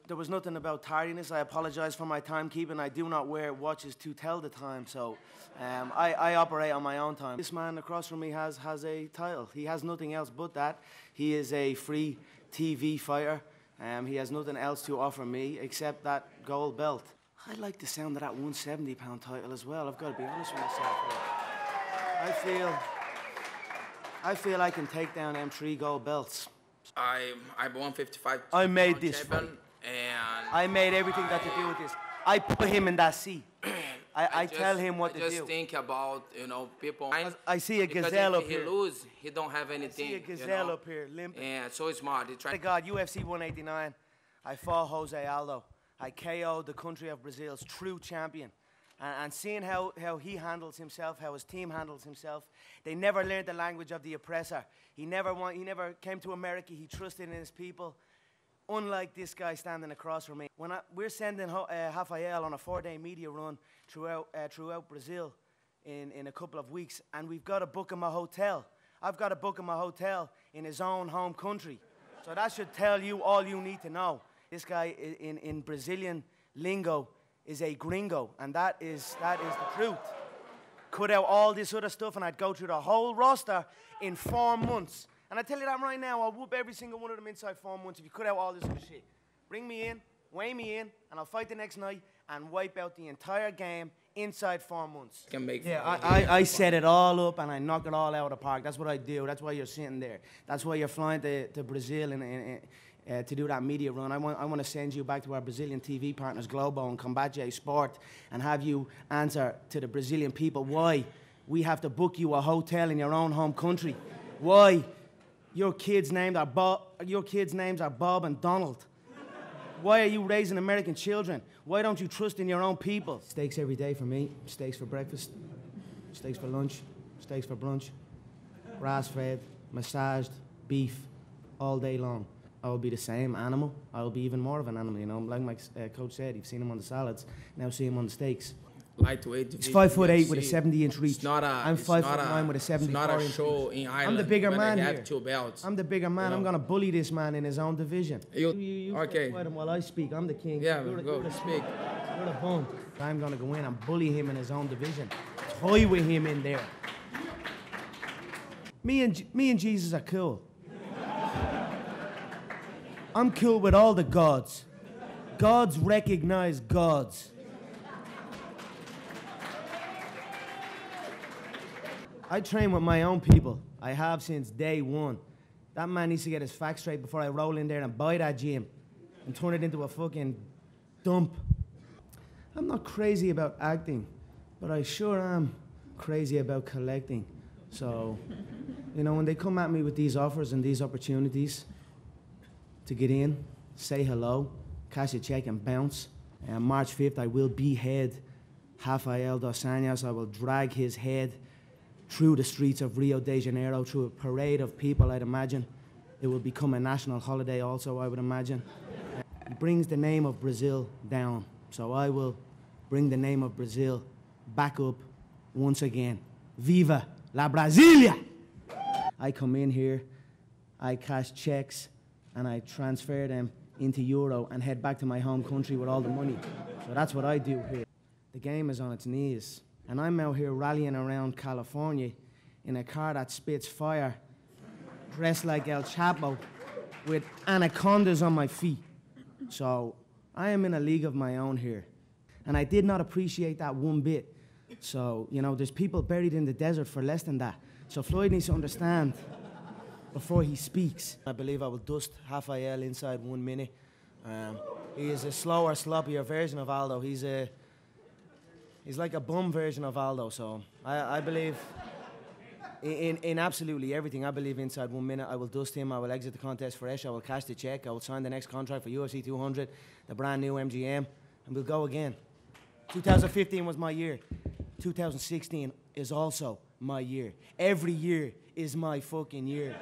There was nothing about tardiness. I apologize for my timekeeping. I do not wear watches to tell the time, so I operate on my own time. This man across from me has a title. He has nothing else but that. He is a free TV fighter. He has nothing else to offer me except that gold belt. I like the sound of that 170-pound title as well. I've got to be honest with myself here. I feel I can take down them 3 gold belts. I'm 155. I made this champion, fight. And I made everything that to do with this. I put him in that seat. I tell him what to do. I just think about, people. I see a gazelle up here. If he lose, he don't have anything. I see a gazelle up here limping. And so smart. Thank God, UFC 189. I fought Jose Aldo. I KO'd the country of Brazil's true champion. And seeing how he handles himself, how his team handles himself, they never learned the language of the oppressor. He never came to America. He trusted in his people. Unlike this guy standing across from me. We're sending Rafael on a 4-day media run throughout Brazil in a couple of weeks, and we've got to book him a hotel. I've got to book him a hotel in his own home country. So that should tell you all you need to know. This guy in Brazilian lingo is a gringo, and that is the truth. Cut out all this other stuff, and I'd go through the whole roster in 4 months. And I tell you that right now, I'll whoop every single one of them inside 4 months if you cut out all this other shit. Bring me in, weigh me in, and I'll fight the next night and wipe out the entire game inside 4 months. I set it all up and I knock it all out of the park. That's what I do. That's why you're sitting there. That's why you're flying to Brazil to do that media run. I want to send you back to our Brazilian TV partners, Globo and Combate Sport, and have you answer to the Brazilian people why we have to book you a hotel in your own home country. Why your kids' names are Bob and Donald. Why are you raising American children? Why don't you trust in your own people? Steaks every day for me. Steaks for breakfast. Steaks for lunch. Steaks for brunch. Grass-fed, massaged, beef, all day long. I will be the same animal. I will be even more of an animal, Like my coach said, you've seen him on the salads. Now see him on the steaks. Lightweight. He's 5'8" with a 70-inch reach. I'm 5'9" with a 74-inch reach. Not a show in Ireland. I'm the bigger man they here. have 2 belts. I'm the bigger man. I'm gonna bully this man in his own division. You okay? Fight him while I speak. I'm the king. Yeah, you're go speak. You're the bum. I'm gonna go in and bully him in his own division. Toy with him in there. Me and Jesus are cool. I'm cool with all the gods. Gods recognize gods. I train with my own people. I have since day one. That man needs to get his facts straight before I roll in there and buy that gym and turn it into a fucking dump. I'm not crazy about acting, but I sure am crazy about collecting. So, when they come at me with these offers and these opportunities to get in, say hello, cash a check and bounce. And March 5th, I will behead Rafael dos Anjos. I will drag his head through the streets of Rio de Janeiro, through a parade of people, I'd imagine. It will become a national holiday also, I would imagine. It brings the name of Brazil down. So I will bring the name of Brazil back up once again. Viva la Brasilia! I come in here, I cash checks, and I transfer them into euro and head back to my home country with all the money. So that's what I do here. The game is on its knees. And I'm out here rallying around California in a car that spits fire, dressed like El Chapo, with anacondas on my feet. So I am in a league of my own here. And I did not appreciate that one bit. So, there's people buried in the desert for less than that. So Floyd needs to understand before he speaks. I believe I will dust Rafael inside 1 minute. He is a slower, sloppier version of Aldo. He's like a bum version of Aldo, so I believe in absolutely everything. I believe inside 1 minute I will dust him, I will exit the contest fresh, I will cash the check, I will sign the next contract for UFC 200, the brand new MGM, and we'll go again. 2015 was my year. 2016 is also my year. Every year is my fucking year.